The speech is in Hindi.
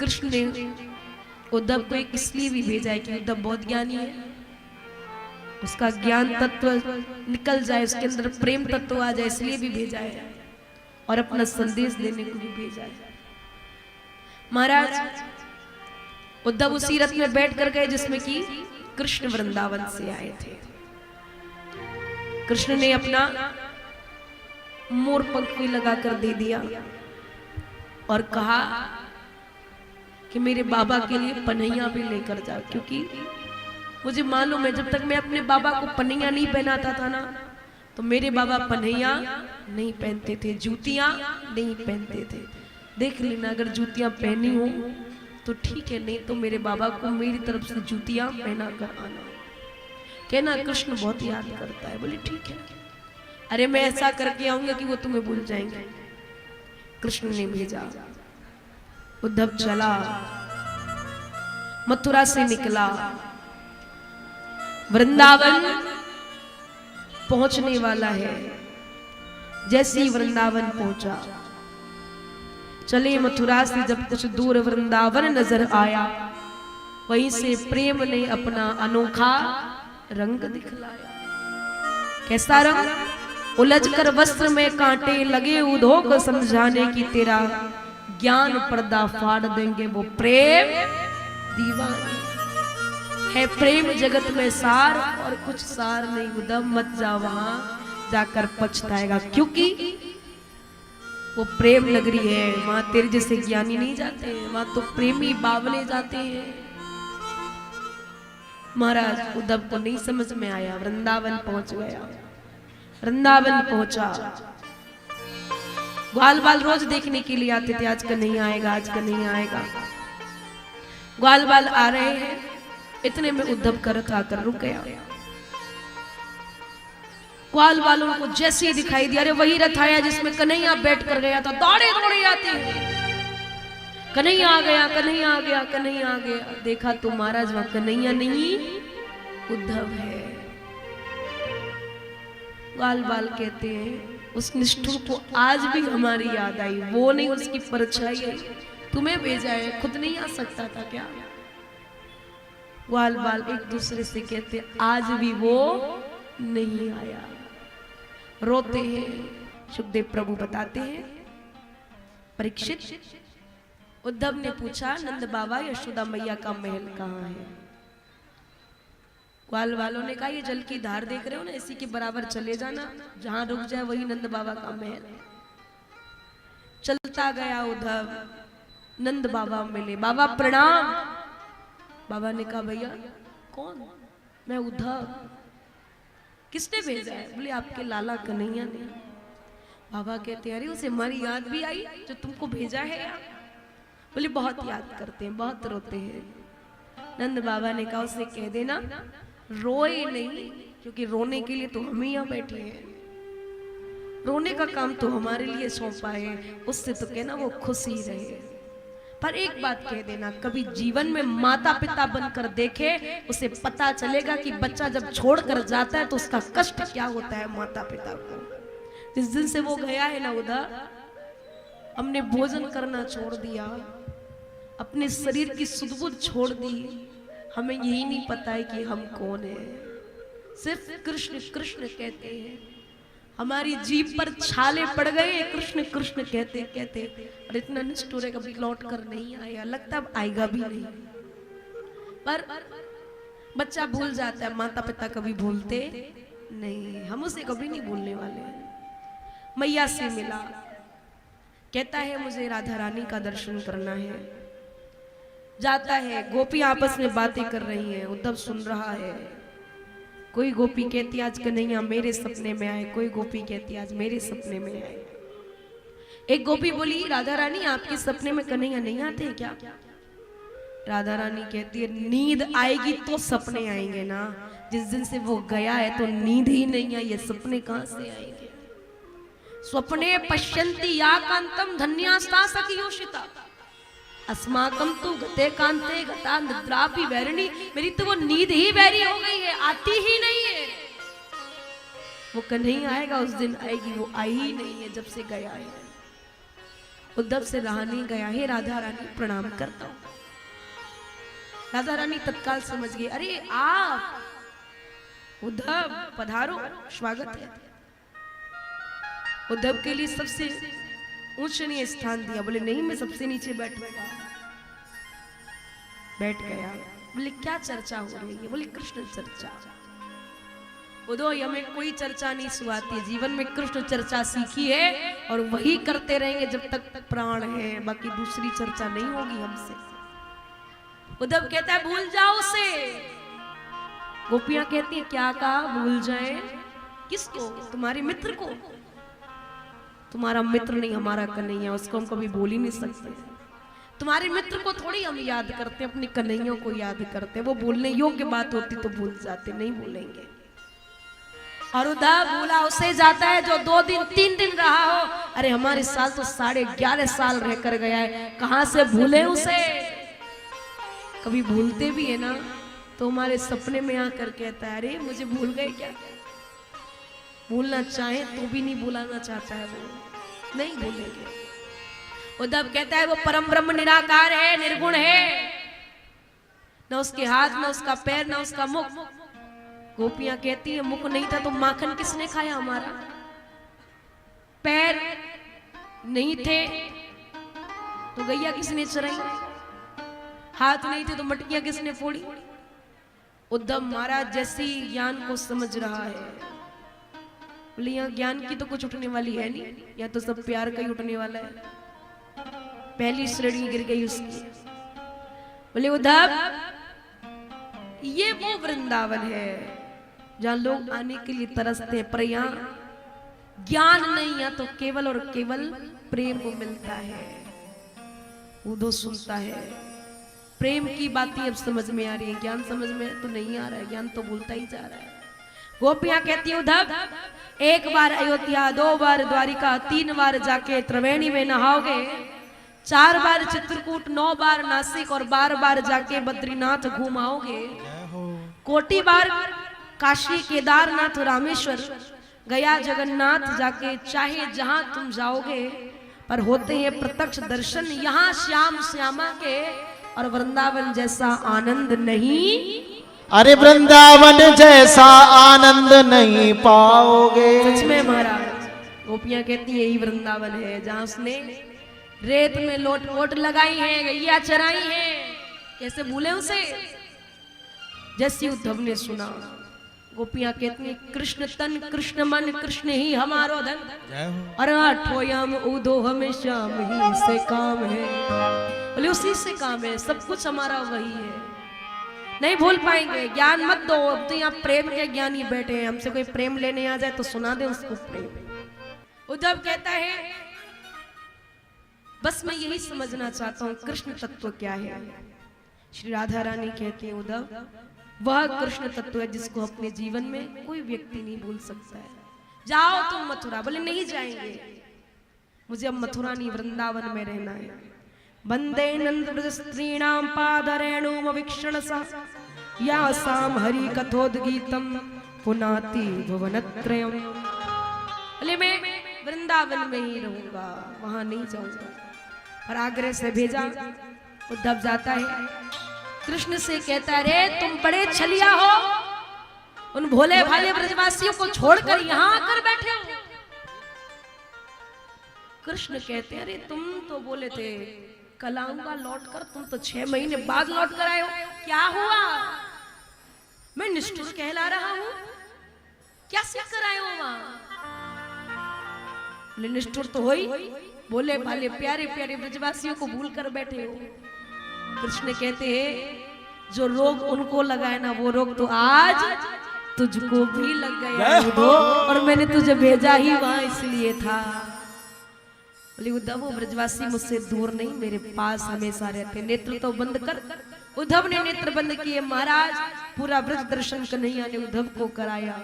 कृष्ण ने उद्धव को इसलिए भी भेजा है कि उद्धव बहुत ज्ञानी है, उसका ज्ञान तत्व निकल जाए, उसके अंदर प्रेम तत्व आ जाए, इसलिए भी भेजा है और अपना संदेश देने को भी भेजा है। महाराज उद्धव उसी रथ में बैठ कर गए जिसमें कि कृष्ण वृंदावन से आए थे। कृष्ण ने अपना मोर पंख भी लगाकर दे दिया और कहा कि मेरे बाबा के लिए पनैया भी लेकर जाओ, क्योंकि मुझे मालूम है जब तक मैं अपने बाबा को पनैया नहीं पहनाता था ना, तो मेरे बाबा पनैया नहीं पहनते थे, जूतियां नहीं पहनते थे। देख लेना, अगर जूतियां पहनी हो तो ठीक है, नहीं तो मेरे बाबा को मेरी तरफ से जूतियां पहना कर आना। कहना कृष्ण बहुत याद करता है। बोले ठीक है, अरे मैं ऐसा करके आऊंगा कि वो तुम्हें भूल जाएंगे। कृष्ण ने भेजा, उद्धव चला, मथुरा से निकला, वृंदावन पहुंचने वाला है। जैसे ही वृंदावन पहुंचा, चले मथुरा से जब कुछ दूर वृंदावन नजर आया, वहीं से प्रेम ने अपना अनोखा रंग दिखलाया। कैसा रंग? उलझकर वस्त्र में कांटे लगे, उधो को समझाने की तेरा ज्ञान पर्दा फाड़ देंगे वो प्रेम दीवाने है। प्रेम जगत में सार और कुछ सार नहीं, उद्धव मत जा, वहां जाकर पछताएगा, क्योंकि वो प्रेम नगरी है, वहां तेरे जैसे ज्ञानी नहीं जाते हैं, वहां तो प्रेमी बावले जाते हैं। महाराज उद्धव को नहीं समझ में आया, वृंदावन पहुंच गया। वृंदावन पहुंचा, ग्वाल बाल रोज देखने के लिए आते थे, आज का नहीं आएगा, आज का नहीं आएगा। ग्वाल बाल आ रहे हैं, इतने में उद्धव का रथ आकर रुक गया। ग्वाल वालों को जैसे ही दिखाई दिया, अरे वही रथ आया जिसमें कन्हैया बैठ कर गया था, दौड़े दौड़े आते हैं, कन्हैया आ गया, कन्हैया आ गया, कन्हैया आ गया। देखा तो महाराज वहां कन्हैया नहीं, उद्धव है। ग्वाल बाल कहते हैं उस निष्ठुर को आज भी हमारी याद आई, वो नहीं उसकी परछाई आई। तुम्हें भेजा है, खुद नहीं आ सकता था क्या? ग्वाल बाल एक दूसरे से कहते आज भी वो नहीं आया, रोते हैं। सुखदेव प्रभु बताते हैं, परीक्षित, उद्धव ने पूछा नंद बाबा यशोदा मैया का महल कहाँ है? ग्वाल वालों ने कहा ये जल की धार देख रहे हो ना, इसी के बराबर चले जाना, जहां रुक जाए वही नंद बाबा का महल है। चलता गया उद्धव, नंद बाबा मिले, बाबा प्रणाम। बाबा ने कहा भैया कौन? मैं उद्धव। किसने भेजा है? बोले आपके लाला कन्हैया ने। बाबा कहते अरे उसे हमारी याद भी आई जो तुमको भेजा है यार? बोले बहुत याद करते हैं, बहुत रोते हैं। नंद बाबा ने कहा उसे कह देना रोए नहीं, क्योंकि रोने के लिए तो हम ही यहाँ बैठे हैं, रोने का काम तो हमारे लिए सौंपा है, उससे तो कहना वो खुश ही रहे। पर एक बात कह देना, कभी जीवन में माता पिता बनकर देखे, उसे पता चलेगा कि बच्चा जब छोड़कर जाता है तो उसका कष्ट क्या होता है माता पिता को। जिस दिन से वो गया है ना उधर, हमने भोजन करना छोड़ दिया, अपने शरीर की सुध-बुध छोड़ दी, हमें यही नहीं पता है कि हम कौन है। सिर्फ कृष्ण कृष्ण कहते हैं, हमारी जीभ पर छाले पड़ गए, कृष्ण कृष्ण कहते कहते, और इतना निष्ठुर है कभी लौट कर नहीं आया, लगता अब आएगा भी नहीं। पर बच्चा भूल जाता है, माता पिता कभी भूलते नहीं, हम उसे कभी नहीं भूलने वाले। मैया से मिला, कहता है मुझे राधा रानी का दर्शन करना है। जाता है, गोपी आपस में बातें कर रही हैं, उद्धव सुन रहा है। कोई गोपी कहती आज कन्हैया मेरे सपने में आए, कोई गोपी कहती आज मेरे सपने में आए। एक गोपी बोली राधा रानी आपके सपने में कन्हैया नहीं आते हैं क्या? राधा रानी कहती है नींद आएगी तो सपने आएंगे ना, जिस दिन से वो गया है तो नींद ही नहीं आई, ये सपने कहां से आएंगे? स्वप्ने पश्यन्ति या कांतम धन्यास्ता सखियोषिता अस्माकम तो गते कांते गता निद्रापि वैरिणी। मेरी तो वो नींद ही वैरी हो गई है, आती ही नहीं है। वो कन्हैया आएगा उस दिन आएगी, वो आई ही नहीं है जब से गया है। उद्धव से रहा नहीं गया। हे राधा रानी प्रणाम करता हूं। राधा रानी तत्काल समझ गई, अरे आप उद्धव पधारो, स्वागत है। उद्धव के लिए सबसे ऊंचनीय स्थान दिया। बोले नहीं, मैं सबसे नीचे बैठूंगा। बैठ गया। बोले क्या चर्चा हो रही है? बोले कृष्ण चर्चा। उद्धव हमें कोई चर्चा नहीं सुहाती, जीवन में कृष्ण चर्चा सीखी है और वही करते रहेंगे जब तक प्राण है, बाकी दूसरी चर्चा नहीं होगी हमसे। उद्धव कहता है भूल जाओ उसे। गोपियां कहती है क्या कहा? भूल जाए? किसको? तुम्हारे मित्र को। तुम्हारा मित्र नहीं हमारा कन्हैया, उसको हम कभी भूल ही नहीं सकते। तुम्हारे मित्र को थोड़ी हम याद करते, अपने कन्हैया को याद करते। वो भूलने योग्य बात होती तो भूल जाते, नहीं भूलेंगे। और उद्धव भूला उसे जाता है जो 2 दिन 3 दिन रहा हो। अरे हमारे साल तो 11.5 साल रह कर गया है, कहां से भूले उसे। कभी भूलते भी है ना तो हमारे सपने में आकर कहता है अरे मुझे भूल गए क्या। भूलना चाहे तो भी नहीं भुलाना चाहता है, वो नहीं भूलेंगे। उद्धव कहता है वो परम ब्रह्म निराकार है, निर्गुण है, न उसके हाथ, न उसका पैर, न उसका मुख। गोपियां कहती है मुख नहीं था तो माखन किसने खाया हमारा? पैर नहीं थे तो गैया किसने चराई? हाथ नहीं थे तो मटकियां किसने फोड़ी? उद्धव महाराज जैसी ज्ञान को समझ रहा है। बोले यहाँ ज्ञान की तो कुछ उठने वाली है नहीं, या तो सब प्यार का ही उठने वाला है। पहली श्रेणी गिर गई उसकी। बोले उद्धव ये वो वृंदावन है जहां लोग आने के लिए तरसते हैं, पर यहाँ ज्ञान नहीं, या तो केवल और केवल प्रेम को मिलता है। उद्धव सुनता है, प्रेम की बातें अब समझ में आ रही है, ज्ञान समझ में तो नहीं आ रहा है, ज्ञान तो भूलता ही जा रहा है। गोपियां कहती है उद्धव 1 बार अयोध्या, 2 बार द्वारिका, 3 बार जाके त्रिवेणी में नहाओगे, 4 बार चित्रकूट, 9 बार नासिक और 12 बार जाके बद्रीनाथ घुमाओगे, कोटि बार काशी, केदारनाथ, रामेश्वर, गया, जगन्नाथ जाके चाहे जहां तुम जाओगे, पर होते हैं प्रत्यक्ष दर्शन यहाँ श्याम श्यामा के, और वृंदावन जैसा आनंद नहीं। अरे वृंदावन जैसा आनंद नहीं पाओगे। सच में महाराज। गोपियां कहती है यही वृंदावन है जहां उसने रेत में लोट वोट लगाई है, गैया चराई है। कैसे भूले उसे? जैसे उद्धव ने सुना, गोपियां कहती है कृष्ण तन, कृष्ण मन, कृष्ण ही हमारो धन, और आठोयम उदो हमेशा ही से काम है। बोले उसी से काम है, सब कुछ हमारा वही है, नहीं भूल पाएंगे। ज्ञान मत दो, अब तो यहाँ प्रेम के ज्ञानी बैठे हैं, हमसे कोई प्रेम लेने आ जाए तो सुना दे उसको प्रेम। उद्धव कहता है बस मैं यही समझना चाहता हूँ कृष्ण तत्व क्या है। श्री राधा रानी कहती है उद्धव वह कृष्ण तत्व है जिसको अपने जीवन में कोई व्यक्ति नहीं भूल सकता है। जाओ तुम मथुरा। बोले नहीं जाएंगे, मुझे अब मथुरा नहीं वृंदावन में रहना है। वंदे नंद ब्रज स्त्रीणाम पादरेणुम वीक्षण सा यासाम हरि कथोद्गीतम पुनाति भुवनत्रयम। बोले मैं वृंदावन में ही रहूंगा, वहां नहीं जाऊंगा। और आग्रह से भेजा। उद्धव जाता है, कृष्ण से कहता है रे तुम बड़े छलिया हो, उन भोले भाले ब्रजवासियों को छोड़कर यहाँ आकर बैठे हो। कृष्ण कहते हैं अरे तुम तो बोले थे कल आऊंगा लौट कर, तुम तो 6 महीने बाद लौट कर आए हो, क्या हुआ? मैं निष्ठुर कहला रहा हूं, क्या सीख कर आए हो वहां? बोले निष्ठुर तो हो ही, बोले भाले प्यारे प्यारे ब्रजवासियों को भूल कर बैठे हो। कृष्ण कहते हैं जो रोग उनको लगाए ना वो रोग तो आज तुझको भी लग गया और मैंने तुझे भेजा ही वहां इसलिए था। बोले उद्धव वो ब्रजवासी मुझसे दूर नहीं, मेरे पास हमेशा रहते। नेत्र तो बंद कर। उद्धव ने नेत्र बंद किए। महाराज पूरा ब्रज दर्शन कन्हैया ने उद्धव को कराया।